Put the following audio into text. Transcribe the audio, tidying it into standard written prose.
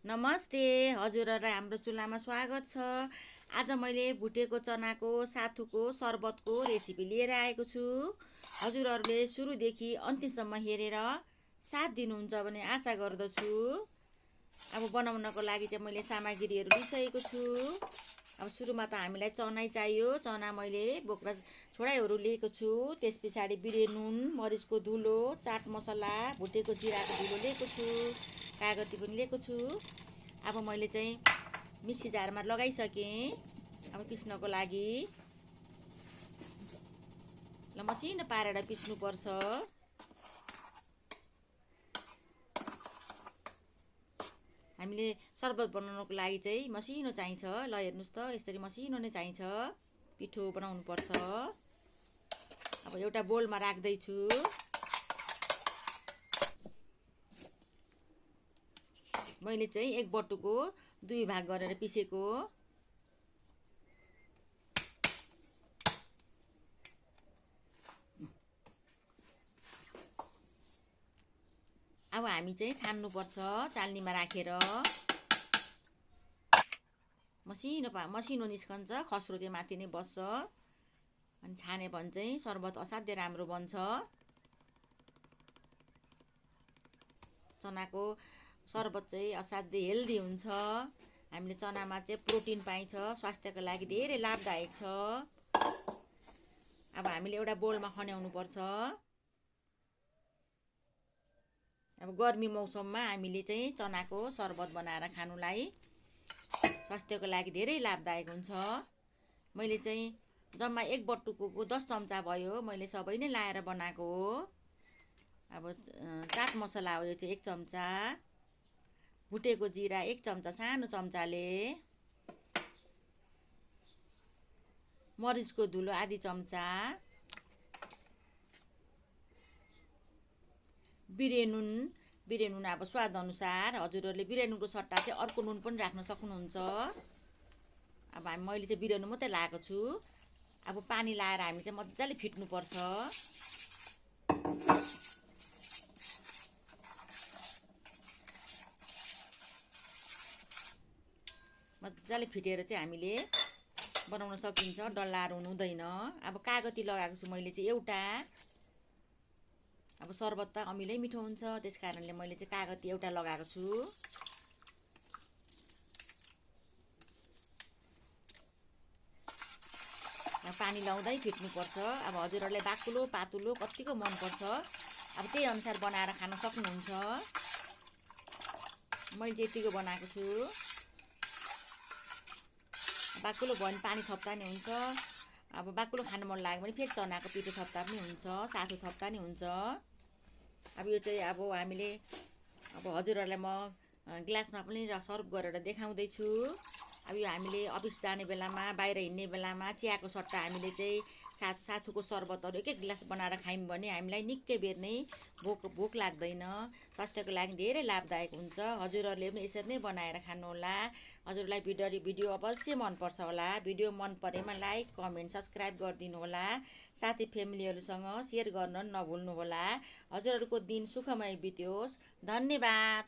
नमस्ते, हजुरहरुलाई हाम्रो चुल्हामा स्वागत छ। आज मैले भुटेको चनाको साथुको सरबतको रेसिपी लिएर आएको छु। हजुरहरुले सुरुदेखि अन्तिमसम्म हेरेर साथ दिनुहुन्छ भन्ने आशा गर्दछु। अब बनाउनको लागि चाहिँ मैले सामग्रीहरू लिइसकेको छु। अब सुरुमा त हामीलाई चना चाहियो। चना मैले बोक्रा छोडाइहरू लिएको छु। त्यसपछि बिरे नुन, मरिचको धुलो, चाट मसला, भुटेको जिराको धुलो लिएको छु। कागती पनि लिएको छु। अब मैले चाहिँ मिक्सी जारमा लगाइसकेँ। अब पिस्नको लागि ल मसिनो पारेर पिस्नु पर्छ। हामीले सरबत बनाउनको लागि चाहिँ मसिनो चाहिन्छ। ल हेर्नुस् त, यसरी मसिनो नै चाहिन्छ। पिठो बनाउनु पर्छ। अब एउटा बोलमा राख्दै छु। मैले चाहिँ एक बटुको 2 भाग गरेर पिसेको। अब हामी चाहिँ छान्नु पर्छ चाल्नीमा राखेर। मसिनो निस्कन्छ, खस्रो चाहिँ माथि नै बस्छ। अनि छाने भने चाहिँ सरबत असाध्यै राम्रो बन्छ। चनाको सरबत चाहिँ असाध्यै हेल्दी हुन्छ। हामीले चनामा चाहिँ प्रोटिन पाइन्छ, स्वास्थ्यको लागि धेरै लाभदायक छ। अब हामीले एउटा बोलमा खन्याउनु पर्छ। अब गर्मी मौसममा हामीले चाहिँ चनाको सरबत बनाएर खानुलाई स्वास्थ्यको लागि धेरै लाभदायक हुन्छ। मैले चाहिँ जम्मा एक बटुको 10 चम्चा भयो। मैले सबै नै लाएर बनाएको हो। अब चाट मसला हो, यो चाहिँ 1 चम्चा। भुटेको जिरा 1 चम्चा सानो चम्चाले। मरिचको धुलो आधी चम्चा। बिरे नुन अब स्वाद अनुसार। हजुरहरूले बिरे नुनको सट्टा चाहिँ अर्को नुन पनि राख्न सक्नुहुन्छ। अब मैले चाहिँ बिरे नुन मात्रै लगाएको छु। अब पानी लाएर हामी चाहिँ मजाले फिट्नु पर्छ। मजाले फिटेर चाहिँ हामीले बनाउन सकिन्छ, डल्लाएर हुनु हुँदैन। अब कागती लगाएको छु मैले चाहिँ एउटा। अब सरबत त अमिलै मिठो हुन्छ, त्यसकारणले मैले चाहिँ कागती एउटा लगाएको छु। पानी लाउँदै फिट्नु पर्छ। अब हजुरहरूलाई बाक्लो पातुलो कतिको मन पर्छ, अब त्यही अनुसार बनाएर खान सक्नुहुन्छ। मैले चाहिँ यतिको बनाएको छु। बाक्लो भयो भने पानी थप्दा नि हुन्छ। अब बाक्लो खानु मन लाग्यो भने फेरि चनाको पिठो थप्दा पनि हुन्छ, सातु थप्दा नि हुन्छ। अब यो चाहिँ अब हामीले हजुरहरूलाई म ग्लासमा पनि सर्भ गरेर देखाउँदै छु। अब यो हामीले अफिस जाने बेलामा, बाहिर हिँड्ने बेलामा चियाको सट्टा हामीले चाहिँ साथुको सरबतहरू एक गिलास बनाएर खायौँ भने हामीलाई निकै बेर नै भोक लाग्दैन। स्वास्थ्यको लागि धेरै लाभदायक हुन्छ। हजुरहरूले पनि यसरी नै बनाएर खानुहोला। हजुरलाई भिडियो अवश्य मनपर्छ होला। भिडियो मन परेमा लाइक, कमेन्ट, सब्सक्राइब गरिदिनु होला। साथी फ्यामिलीहरूसँग सेयर गर्न नभुल्नुहोला। हजुरहरूको दिन सुखमय बित्योस्। धन्यवाद।